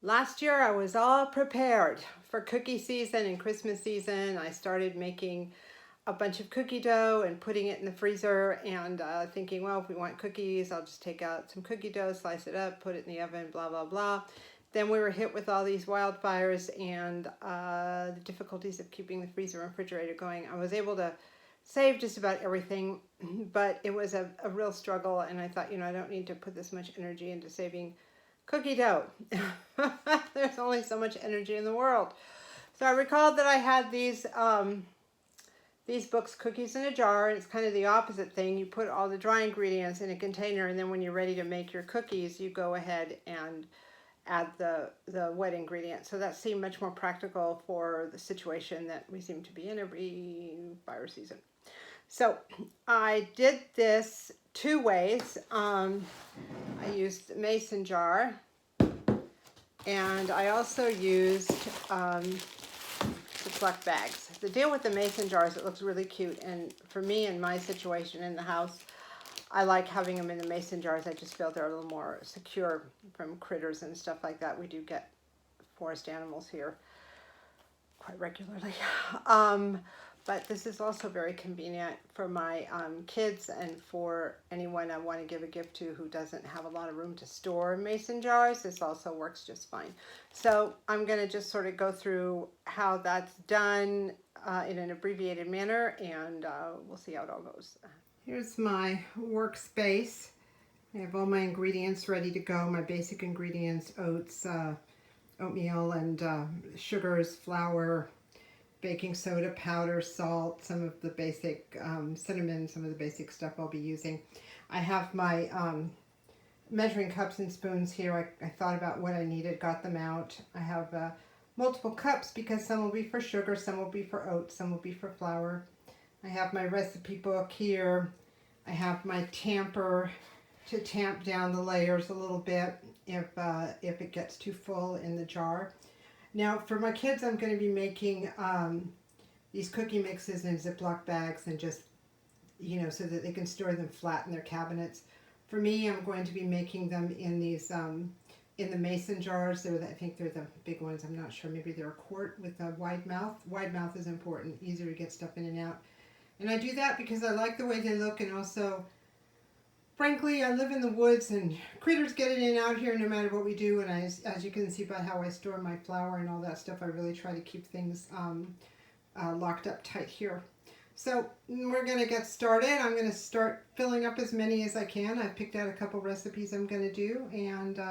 Last year I was all prepared for cookie season and Christmas season. I started making a bunch of cookie dough and putting it in the freezer and thinking, well, if we want cookies, I'll just take out some cookie dough, slice it up, put it in the oven, blah, blah, blah. Then we were hit with all these wildfires and the difficulties of keeping the freezer and refrigerator going. I was able to save just about everything, but it was a real struggle, and I thought, I don't need to put this much energy into saving cookie dough. There's only so much energy in the world. So I recalled that I had these books, Cookies in a Jar, and it's kind of the opposite thing. You put all the dry ingredients in a container, and then when you're ready to make your cookies, you go ahead and add the wet ingredients. So that seemed much more practical for the situation that we seem to be in every fire season. So I did this two ways. I used mason jar, and I also used ziplock bags. The deal with the mason jars, it looks really cute, and for me in my situation in the house, I like having them in the mason jars. I just feel they're a little more secure from critters and stuff like that. We do get forest animals here quite regularly. But this is also very convenient for my kids and for anyone I want to give a gift to who doesn't have a lot of room to store mason jars. This also works just fine. So I'm going to just sort of go through how that's done in an abbreviated manner, and we'll see how it all goes. Here's my workspace. I have all my ingredients ready to go. My basic ingredients: oats, oatmeal, and sugars, flour, baking soda, powder, salt, some of the basic cinnamon, some of the basic stuff I'll be using. I have my measuring cups and spoons here. I thought about what I needed, got them out. I have multiple cups because some will be for sugar, some will be for oats, some will be for flour. I have my recipe book here. I have my tamper to tamp down the layers a little bit if it gets too full in the jar. Now for my kids, I'm going to be making these cookie mixes in Ziploc bags and just, so that they can store them flat in their cabinets. For me, I'm going to be making them in these, in the mason jars. I think they're the big ones. I'm not sure. Maybe they're a quart with a wide mouth. Wide mouth is important, easier to get stuff in and out. And I do that because I like the way they look, and also, frankly, I live in the woods and critters get in and out here no matter what we do. And as you can see by how I store my flour and all that stuff, I really try to keep things locked up tight here. So we're going to get started. I'm going to start filling up as many as I can. I've picked out a couple recipes I'm going to do, and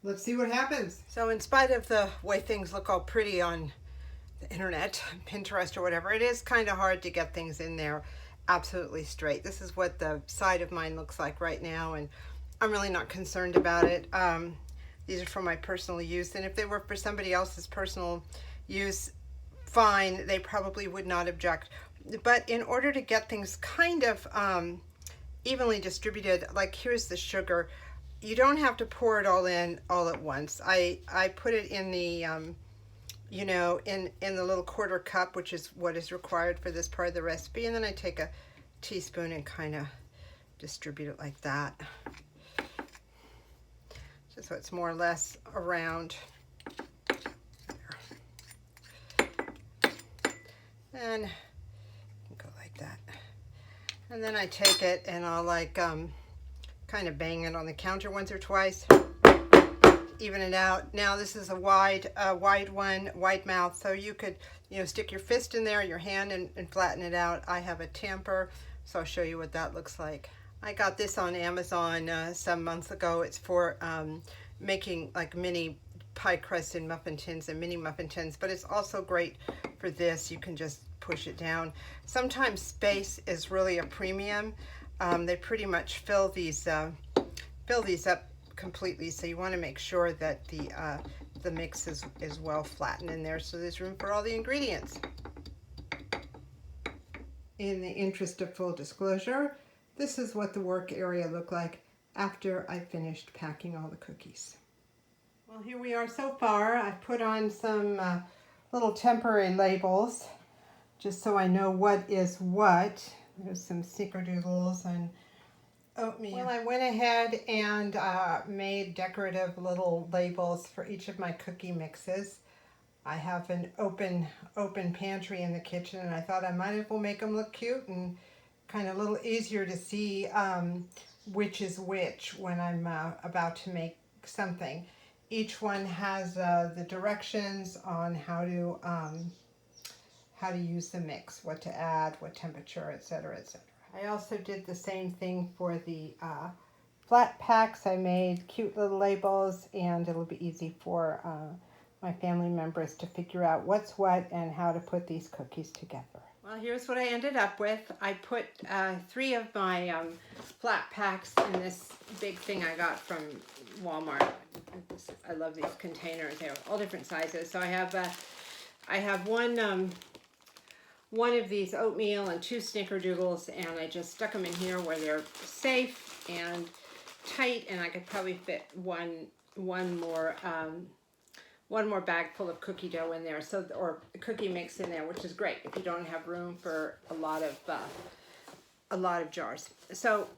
let's see what happens. So in spite of the way things look all pretty on the internet, Pinterest or whatever, it is kind of hard to get things in there absolutely straight. This is what the side of mine looks like right now, and I'm really not concerned about it. These are for my personal use, and if they were for somebody else's personal use, fine, they probably would not object. But in order to get things kind of evenly distributed, like here's the sugar, you don't have to pour it all in all at once. I put it in the in the little quarter cup, which is what is required for this part of the recipe, and then I take a teaspoon and kind of distribute it like that, just so it's more or less around there. And go like that, and then I take it and I'll kind of bang it on the counter once or twice, even it out. Now this is a wide one, wide mouth, so you could stick your fist in there, your hand, and flatten it out. I have a tamper, so I'll show you what that looks like. I got this on Amazon some months ago. It's for making like mini pie crust in muffin tins and mini muffin tins, but it's also great for this. You can just push it down. Sometimes space is really a premium. They pretty much fill these up completely, so you want to make sure that the mix is well flattened in there, so there's room for all the ingredients. In the interest of full disclosure, this is what the work area looked like after I finished packing all the cookies. Well, here we are so far. I've put on some little temporary labels just so I know what is what. There's some snickerdoodles and oatmeal. Well, I went ahead and made decorative little labels for each of my cookie mixes. I have an open pantry in the kitchen, and I thought I might as well make them look cute and kind of a little easier to see which is which when I'm about to make something. Each one has the directions on how to use the mix, what to add, what temperature, etc., etc. I also did the same thing for the flat packs. I made cute little labels, and it'll be easy for my family members to figure out what's what and how to put these cookies together. Well, here's what I ended up with. I put 3 of my flat packs in this big thing I got from Walmart. I love these containers. They're all different sizes. So I have one of these oatmeal and 2 snickerdoodles, and I just stuck them in here where they're safe and tight, and I could probably fit one more bag full of cookie dough in there, or cookie mix in there, which is great if you don't have room for a lot of jars. So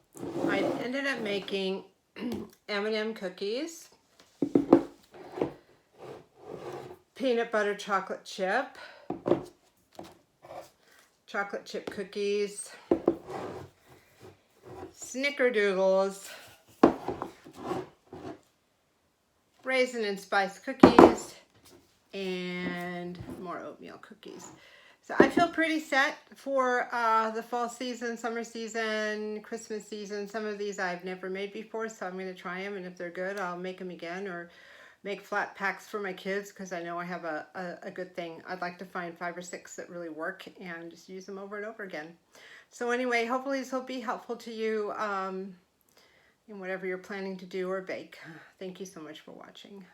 I ended up making M&M cookies, peanut butter chocolate chip cookies, snickerdoodles, raisin and spice cookies, and more oatmeal cookies. So I feel pretty set for the fall season, summer season, Christmas season. Some of these I've never made before, so I'm going to try them, and if they're good, I'll make them again, or make flat packs for my kids, because I know I have a good thing. I'd like to find 5 or 6 that really work and just use them over and over again. So anyway, hopefully this will be helpful to you in whatever you're planning to do or bake. Thank you so much for watching.